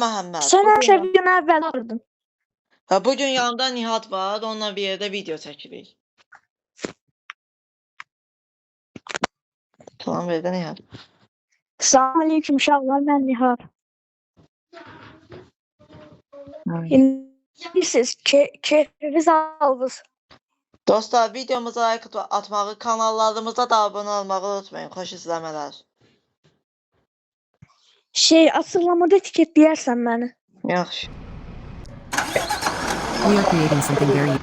Məhəmməd. Sen her şey bir gün evvel vurdun. Ha, bugün yanımda Nihat var. Onunla bir yerde video çəkirik. Tamam verdə Nihat. Selamünaleyküm uşaqlar, ben Nihar. Siz keyfiniz aldınız. Dostlar videomuza like atmağı, kanallarımıza da abone olmağı unutmayın. Xoş izləmələr. Açıqlamada etiketləyərsən beni. Yaxşı. We are creating something very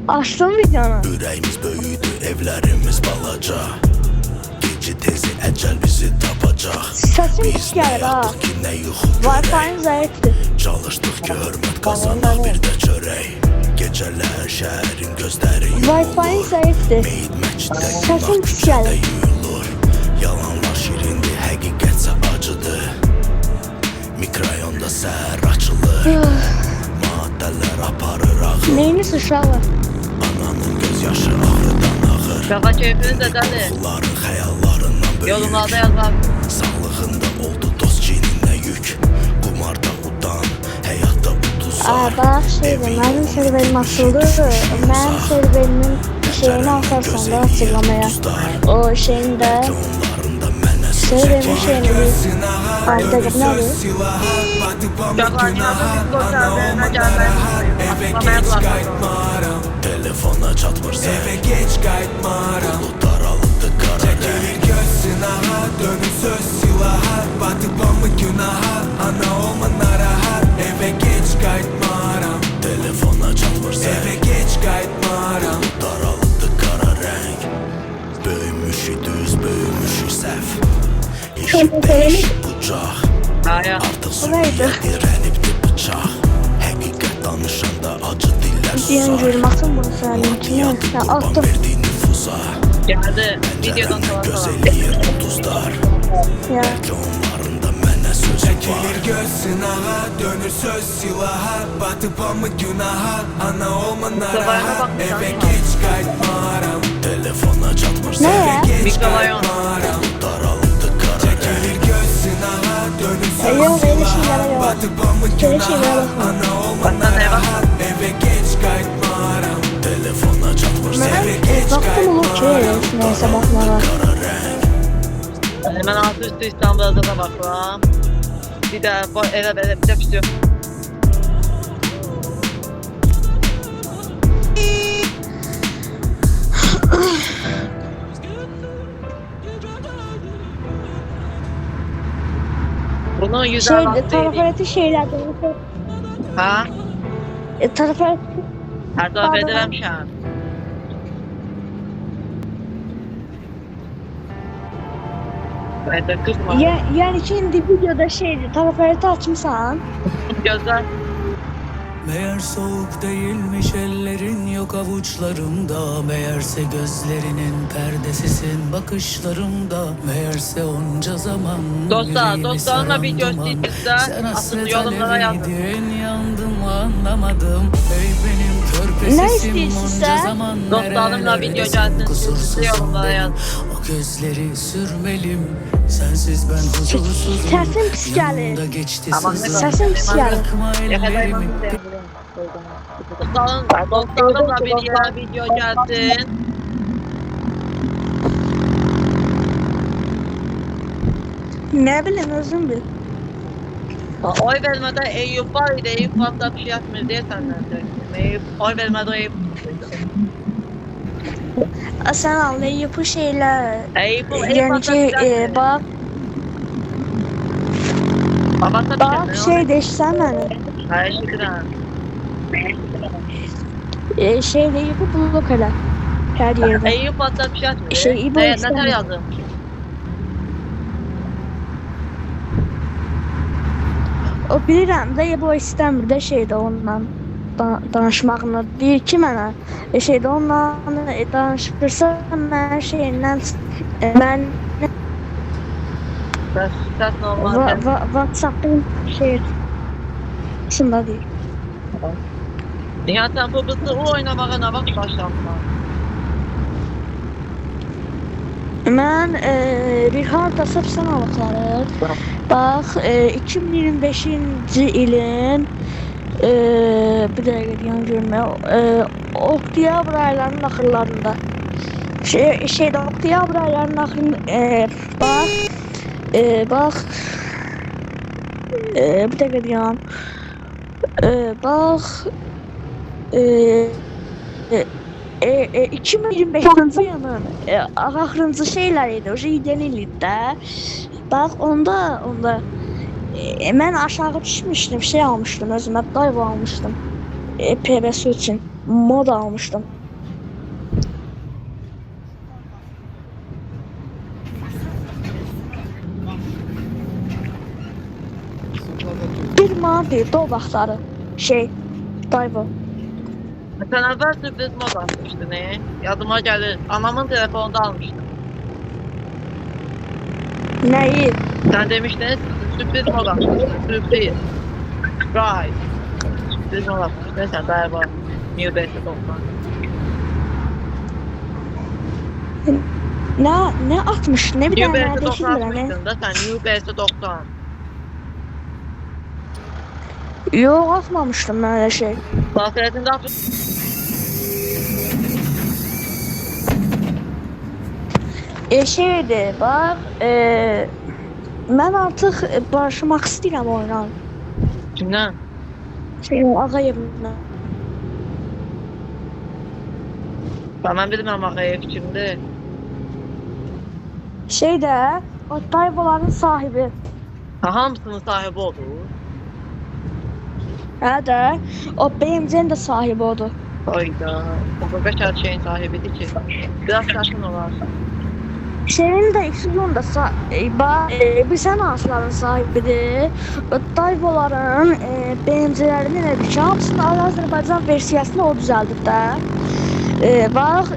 Açtın videonu. Ürəyimiz böyüdü, evlərimiz balaca. Gecə tezi əcəl bizi tapacaq. Səsin Biz pis nə gəlir ha. yatdıq ki, nə yuxu Wi-Fi'nin görək. zayıfdır. Çalışdıq ki, hörmət qazanaq bir də çörək. Gecələr şəhərin gözləri Wi-Fi'nin yumulur. zayıfdır. Meyid məciddə Səsin günah pis küçədə gəlir. yuyulur. Yalanlar şirindir, həqiqətsə acıdır. Mikrayonda səhər açılır. Maddələr aparır ağır. Neyiniz uşaqlar? Ananın göz yaşı ağrıdan ağır. Şaka keyfiniz edədir. Onların xəyallarından böyük. Yorumlarda yazar. Sağlığında oldu dost cininə yük. Qumarda udan, həyatda uduzar. Bax mənim serverim açıldı. Mənim serverimin şeyini atarsan da açıqlamaya. O şeyin də Onlarında mənə serverimin şeyini bir artıq nədir? Şaka Nihat'ın göstərdiğine gelmeyi açıklamaya kullanmadım. telefona çatmır sən. Evə geç qayıtmaram. Buludlar alıbdı qara rəng. Gözün aha, dönüm söz silaha. Batıbamı günaha, ana olma narahat. Evə geç qayıtmaram. Telefona çatmır sən. Evə geç qayıtmaram. Buludlar alıbdı qara rəng. Böyümüşük düz, böyümüşük səhv. İşi beş bucaq. Hayır. Artıq sürüyə dirənibdi bıçaq. Həqiqət danışanda acı dillər Diyen susar. görmezsin bunu seninkini. Ya attım. Verdiği nüfuza. Geldi. Videodan sonra Göz falan. eləyir ulduzlar. Ya. Belki onların da mənə sözü var. Çəkilir göz sınağa, dönür söz silaha. Batıp amı günaha, ana olma Mikrobayana narahat. bakmışlar Eve ya. geç qayıtmaram. Telefona çatmırsa Ne eve ya? geç Mikrobayon. qayıtmaram. Daraldı kara çəkilir göz sınağa, dönür söz Yok öyle şeylere silaha. yok. Batıp amı Öyle şeylere günaha, bakma. ana olma Bana ne bak? narahat. Eve geç qayıtmaram. Telefona çatmırsa Ben eve geç baktım olur ki neyse bakmalar. kara renk. Mən altı üstü İstanbul'da da baxıram. Bir də elə belə bir də pişiyor. Bunu 106 Şeydi, tarafareti şeylerdi. Ha? Tarafaret Hər dəfə edirəmişəm. Bədə qızma. yani şimdi videoda şeydi, tarafareti açmışsan. Gözlər. Meğer soğuk değilmiş ellerin yok avuçlarımda. Meğerse gözlerinin perdesisin bakışlarımda. Meğerse onca zaman Dostlar, yüreğimi dostlarımla saran bir duman. gösterinizdə Sen atın hasret yorumlara yazın. aleviydin, yandım anlamadım. Ey benim körpe Ne sesim istiyorsun onca sen? zaman Dostlarımla video nerelerdesin? gelsin, Kusursuzum yorumlara benim. yazın. O gözleri sürmelim. Sensiz ben huzursuzum. Sesin pis gelir. Yanımda geçti Aman ne sızım. Sesin pis gelir. Bırakma ellerimi. Dostlarımla bir yere video gelsin. Ne bileyim özüm bil. Oy vermədə Eyüp var idi. Eyüp vaxtda bir şey yapmır deyə səndən söyləyim. Eyüp, oy vermədə Eyüp. Sen al yapı şeyler. Eyüp Genci bak Babası bak şey değişsen beni. Hayır şükran. Şeyle yapı blok hele. Her yerde. Eyüp vaxtda bir şey yapmır. Şey, İbo Ne istemez. yazdım? O bilirəm də bu istəmir də şeydə ondan danışmağını. Deyir ki mənə şeydə ondan danışırsa mən şeyindən mən Səs normal. WhatsApp'ın şunda deyir. Nihat sen babası o oynamağa ne vakit başlamışsın? Mən Ricardo Sapsanalıqları bax 2025-ci ilin bir dəqiqə deyən görmək oktyabr aylarının axırlarında şeydə oktyabr aylarının axırında bax bir dəqiqə deyən bax 2025-ci ilin axırıncı şeylər idi, o yeni ildə. Bax onda mən aşağı düşmüşdüm, şey almışdım özümə, dive almışdım. PBS üçün mod almışdım. Bir manat deyirdi o vaxtları dive. Sen evvel sürpriz mod almıştın Yadıma gelir. Anamın telefonunda almıştım. Nəyi? Sen demiştin sürpriz mod almıştın. Sürpriz. Right. Sürpriz mod almıştın. Sen galiba New Base'de 90. Ne atmış? Ne bir New tane Base'de 90 değiştirdim ne? atmıştın da sen New Base'de 90. Yok atmamıştım ben öyle şey. Bahsetinde atmıştın. Şeydi bak mən artıq barışmaq istəyirəm oyuna. Kimden? Ağayevimlə. Ben bilmem Ağayev kimdi. Şeydə o Tayvaların sahibi. Hamısının sahibi oldu. Hə də o BMC'nin də sahibi oldu. Hayda. O beş şeyin sahibidir ki. Biraz şaşkın olar. Senin de X'un da bir sen asların sahibidir. Dayvoların BMC'lerinin nedir ki, hamısını Azərbaycan versiyasını o düzəldib də. Bax,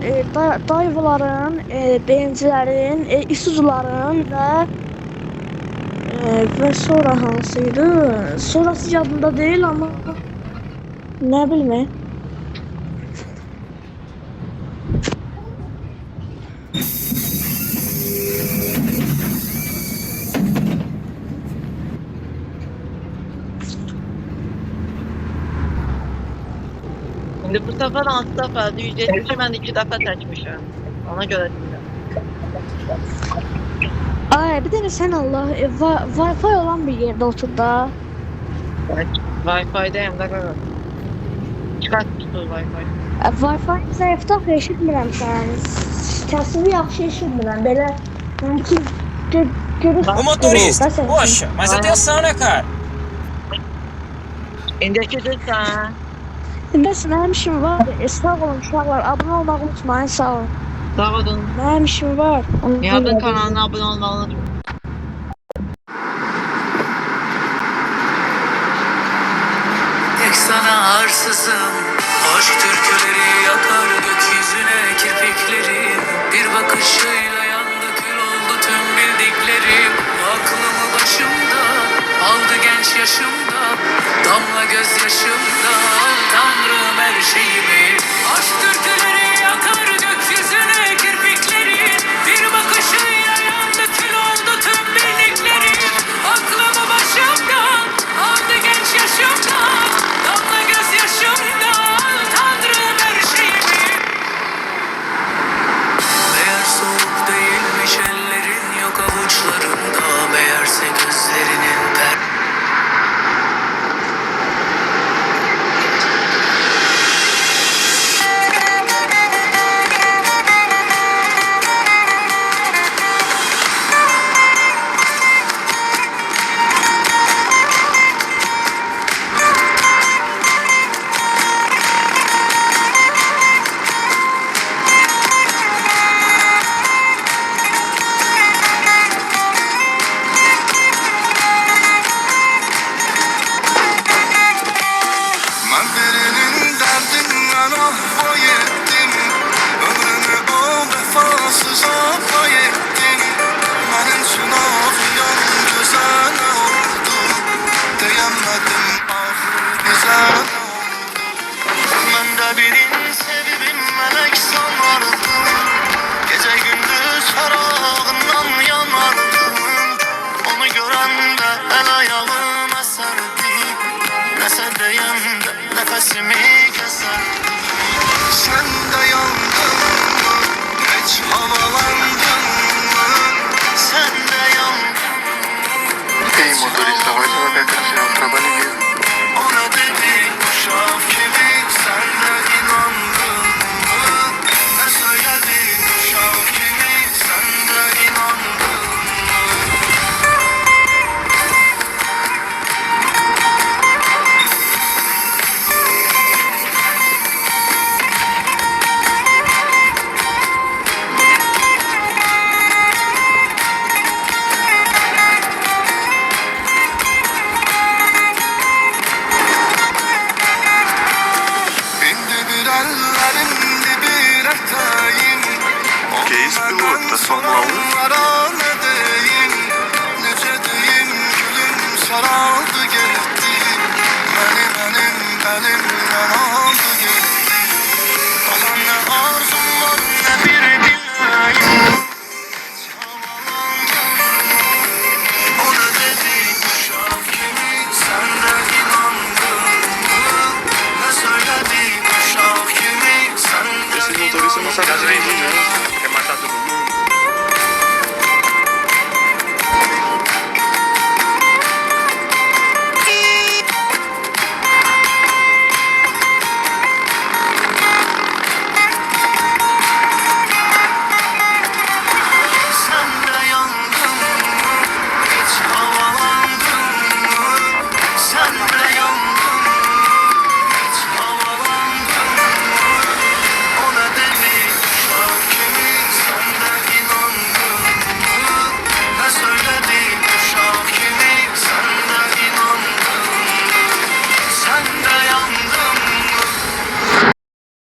Dayvoların, BMC'lerin, Isuzuların və sonra hansıydı? Sonrası yadımda deyil ama nə bilmək. Şimdi bu sefer 6 defa, 170'i ben 2 defa seçmişim. Ona göre dinle. Ay bir de sen Allah Wi-Fi olan bir yerde otur da. Wi-Fi'deyim de kadar. Çıkart tutur Wi-Fi. Wi-Fi zəifdə eşitmirəm səni. Təsiri yaxşı eşitmirəm. Belə sanki görürsən. O motorista, poxa, mas atenção, né, cara? İndeki sen. Bəs mənim işim var. Sağ olun uşaqlar. Abunə olmağı unutmayın. Sağ olun. Sağ olun. Mənim işim var. Nihat'ın kanalına abone olmayı unutmayın. Tek sana arsızım. Aşk türküleri yakar gökyüzüne kirpiklerim. Bir bakışıyla yandı kül oldu tüm bildiklerim. Aklımı başımda aldı genç yaşımda. Damla gözyaşımda al Tanrım her şeyimi. Aşk türküleri yakar gökyüzüne kirpiklerim. Bir bakışıyla yandı kül oldu tüm bildiklerim. Aklımı başımdan aldı genç yaşımdan. Damla gözyaşımda al Tanrım her şeyimi. Meğer soğuk değilmiş ellerin yok avuçlarında. Meğerse gözlerinin Sızapa yettin Benim için ağlayan gözəl oldu Deyəmədim ağır bizə Mən də birin sevibim mələk sanardım Gecə gündüz fərağından yanardım Onu görəndə əl ayağım əsərdi Nəsə deyəndə nəfəsimi kəsərdi Sən də yandın mı? Heç havalandın mı? Sən də yandın mı? Эй, моторист, давай какая красивая проболевит. O nə dedi uşaq kimi sən də inandın mı? Nə söylədi uşaq kimi sən də inandın mı? İndi bir əllərim bir ətəyin Case pilot da son aldı. Onlara nə deyim Necə deyim gülüm saraldı getdi Mənim əlimdən aldı getdi Qalan nə arzum var nə bir diləyim O nə dedi uşaq kimi sən də inandın mı? Nə söylədi uşaq kimi sən də Если моторист, мы сами